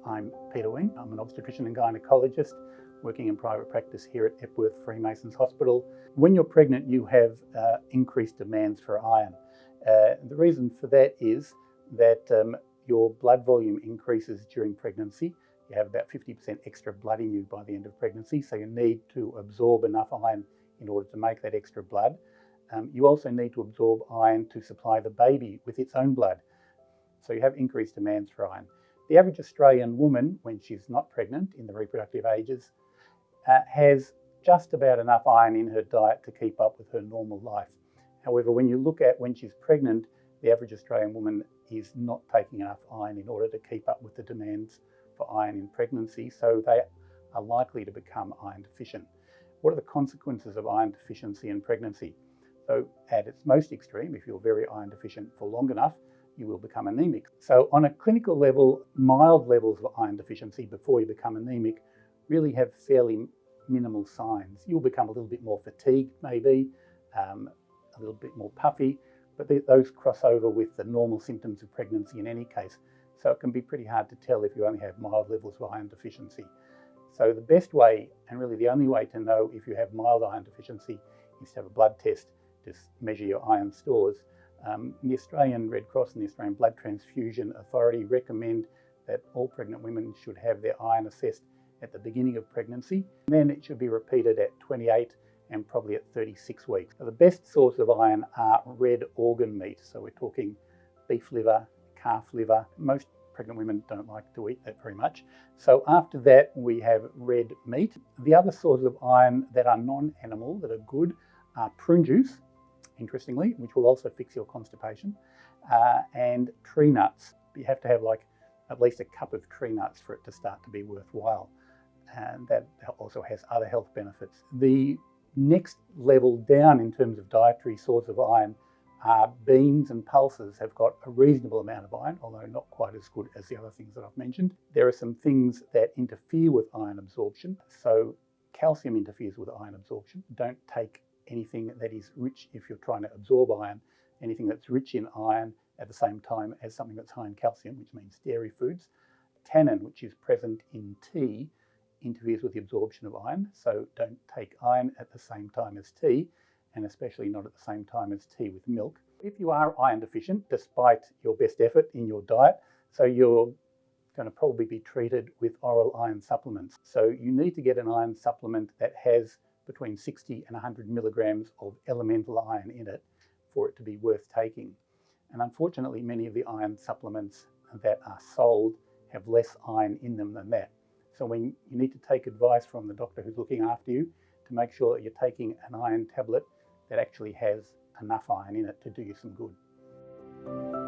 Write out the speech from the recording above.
I'm Peter Wein. I'm an obstetrician and gynaecologist working in private practice here at Epworth Freemasons Hospital. When you're pregnant, you have increased demands for iron. The reason for that is that your blood volume increases during pregnancy. You have about 50% extra blood in you by the end of pregnancy, so you need to absorb enough iron in order to make that extra blood. You also need to absorb iron to supply the baby with its own blood. So you have increased demands for iron. The average Australian woman, when she's not pregnant in the reproductive ages, has just about enough iron in her diet to keep up with her normal life. However, when you look at when she's pregnant, the average Australian woman is not taking enough iron in order to keep up with the demands for iron in pregnancy, so they are likely to become iron deficient. What are the consequences of iron deficiency in pregnancy? So at its most extreme, if you're very iron deficient for long enough, you will become anemic. So on a clinical level, mild levels of iron deficiency before you become anemic really have fairly minimal signs. You'll become a little bit more fatigued maybe, a little bit more puffy, but those cross over with the normal symptoms of pregnancy in any case. So it can be pretty hard to tell if you only have mild levels of iron deficiency. So the best way, and really the only way to know if you have mild iron deficiency, is to have a blood test to measure your iron stores. The Australian Red Cross and the Australian Blood Transfusion Authority recommend that all pregnant women should have their iron assessed at the beginning of pregnancy. And then it should be repeated at 28 and probably at 36 weeks. So the best source of iron are red organ meat. So we're talking beef liver, calf liver. Most pregnant women don't like to eat that very much. So after that, we have red meat. The other sources of iron that are non-animal, that are good, are prune juice, interestingly, which will also fix your constipation, and tree nuts. You have to have like at least a cup of tree nuts for it to start to be worthwhile. And that also has other health benefits. The next level down in terms of dietary source of iron are beans and pulses. Have got a reasonable amount of iron, although not quite as good as the other things that I've mentioned. There are some things that interfere with iron absorption. So calcium interferes with iron absorption. Don't take anything that is rich, if you're trying to absorb iron, anything that's rich in iron at the same time as something that's high in calcium, which means dairy foods. Tannin, which is present in tea, interferes with the absorption of iron, so don't take iron at the same time as tea, and especially not at the same time as tea with milk. If you are iron deficient, despite your best effort in your diet, so you're going to probably be treated with oral iron supplements. So you need to get an iron supplement that has between 60 and 100 milligrams of elemental iron in it for it to be worth taking. And unfortunately, many of the iron supplements that are sold have less iron in them than that. So when you need to take advice from the doctor who's looking after you to make sure that you're taking an iron tablet that actually has enough iron in it to do you some good.